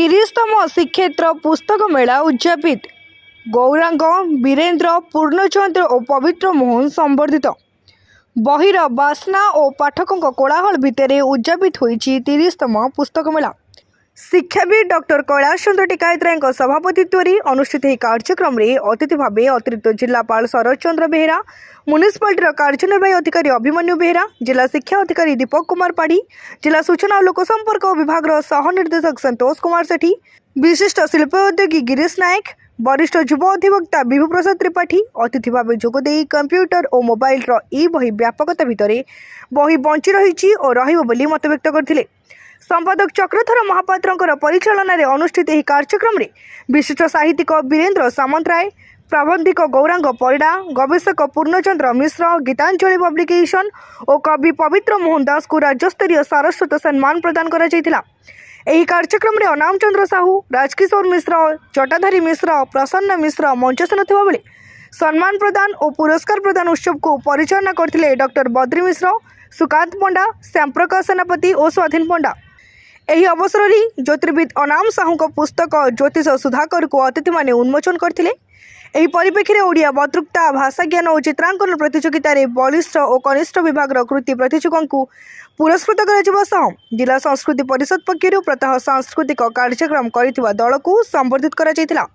30तम श्रीक्षेत्र पुस्तक मेला उद्यापित। गौरांग वीरेन्द्र पूर्णचंद्र और पवित्र मोहन संबर्धित बहिर बासना और पाठकों कोलाहल भितर उद्यापित होइछि 30तम पुस्तक मेला। शिक्षाविद डॉक्टर कैलाश चंद्र टिकायत सभापतित्व अनुष्ठित यह कार्यक्रम में अतिथि भाव अतिरिक्त जिलापाल शरद चंद्र बेहेरा, म्युनिसिपालिटी कार्यनिर्वाही अधिकारी अभिमन्यु बेहेरा, जिला शिक्षा अधिकारी दीपक कुमार पाढ़ी, जिला सूचना और लोकसंपर्क विभाग सह निर्देशक संतोष कुमार सेठी, विशिष्ट शिल्पोद्योगी गिरीश नायक, वरिष्ठ युव अधिवक्ता विभु प्रसाद त्रिपाठी अतिथि भाव जोगदे कंप्यूटर और मोबाइल ई बही व्यापकता भितर बही बंची रही और मत व्यक्त करते। संपादक चक्रधर महापात्र परिचालन में अनुष्ठित यह कार्यक्रम में विशिष्ट साहित्यिक वीरेन्द्र सामंतराय, प्राबंधिक गौरांग परिडा, गवेषक पूर्णचंद्र मिश्र, गीतांजलि पब्लिकेशन और कवि पवित्र मोहन दास को राज्यस्तरीय सारस्वत सम्मान प्रदान करा जायतिला। यह कार्यक्रम में अनाम चंद्र साहू, राजकिशोर मिश्र, जटाधारी मिश्र, प्रसन्न मिश्र मंचन थिबा बेले सम्मान प्रदान और पुरस्कार प्रदान उत्सव को परिचालना करथिले डॉक्टर बद्री मिश्र, सुकांत पंडा, श्यामप्रकाश सेनापति और स्वाधीन पंडा। यही अवसर में ज्योतिर्विद अनाम साहू को पुस्तक ज्योतिष सुधाकर को अतिथि माने उन्मोचन करथिले। एही परिप्रेक्षी ओडिया वक्तृता, भाषा ज्ञान और चित्रांकन प्रतियोगिता रे बलिष्ठ और कनिष्ठ विभाग कृति प्रतियोगियों को पुरस्कृत कर जिला संस्कृति परिषद पक्षर प्रतः सांस्कृतिक कार्यक्रम करथिबा दल को संबर्धित करा जायतिला।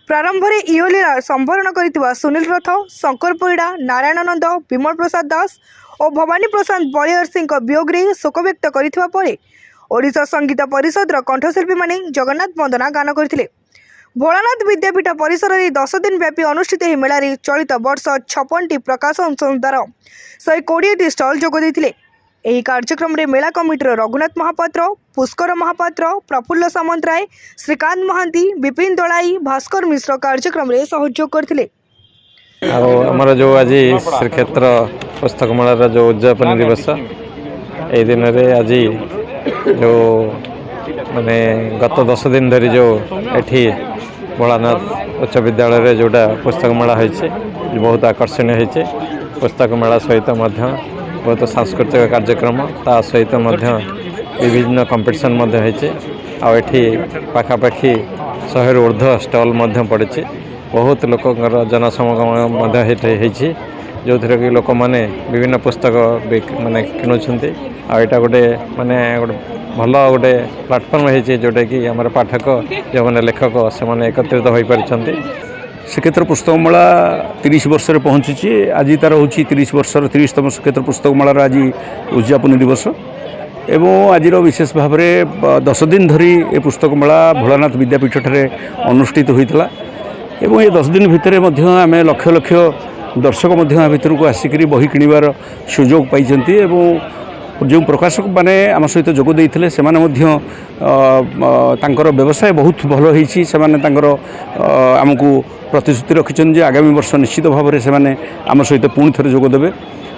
प्रारंभ में इहोलीला संवरण करथिबा सुनील रथ, शंकर परिडा, नारायणानंद, विमल प्रसाद दास और भवानी प्रशांत बलियर सिंह वियोग में शोक व्यक्त करथिबा परे ओडिशा संगीत परिषद कंठशिल्पी माने जगन्नाथ वंदना गान करथिले। भोलानाथ विद्यापीठ परिसर में 10 दिन व्यापी अनुष्ठित यह मेला चलित वर्ष 56टी प्रकाशन संस्थार 120टी स्टल जोग देथिले। यही कार्यक्रम में मेला कमिटर रघुनाथ महापात्र, पुष्कर महापात्र, प्रफुल्ल सामंतराय, श्रीकांत महांती, विपिन दलाई, भास्कर मिश्र कार्यक्रम में सहयोग करथिले। आमर जो आज श्रीक्षेत्र पुस्तक मेलार जो उद्यापन दिवस ए दिन में आज जो माने गत 10 दिन धरी जो एठी भोलानाथ उच्च विद्यालय जोटा पुस्तक मेला होइछे बहुत आकर्षणीय होइछे। पुस्तक मेला सहित बहुत सांस्कृतिक कार्यक्रम ता सहित विभिन्न कंपटीशन होइछे आ एठी पाखापाखि 100 रु ऊर्ध्व स्टल पड़े। बहुत लोकर जनसमागम होइछे जो थी कि लोक मैंने विभिन्न पुस्तक माने किणुंट आटा गोटे माने भल गोटे प्लाटफर्म है जोटा कि आम पाठक जो मैंने लेखक से मैंने एकत्रित हो पार्टी। श्रीक्षेत्र पुस्तक मेला 30 वर्ष में पहुँची। आज तार हूँ 30 वर्षर 30तम श्रीक्षेत्र पुस्तक मेलार आज उद्यापन दिवस एवं आज विशेष भाव में 10 दिन धरी ए पुस्तक मेला भोलानाथ विद्यापीठ अनुष्ठित होता एवं ये 10 दिन भितर आम लक्ष लक्ष दर्शक भितर को आसिक बही किणवार सुजोग पाई जो प्रकाशक माने आम सहित जोग देते से व्यवसाय बहुत भल होती आमको प्रतिश्रुति रखिंट जे आगामी वर्ष निश्चित भाव में से आम सहित पुणी थे जोग देवे।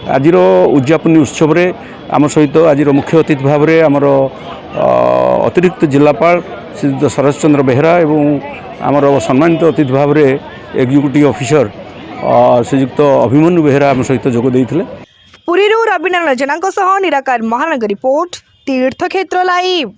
आज उद्यापन उत्सव रे आम सहित आज मुख्य अतिथि भाव में आमर अतिरिक्त जिलापाल श्री शरद चंद्र बेहेरा एवं आमर सम्मानित अतिथि भाव में एग्जीक्यूटिव ऑफिसर श्रीयुक्त अभिमन्यु बेहेरा आम सहित जोग देते। पुरी रविनारायण जेना निराकार महानगर रिपोर्ट तीर्थक्षेत्र लाइव।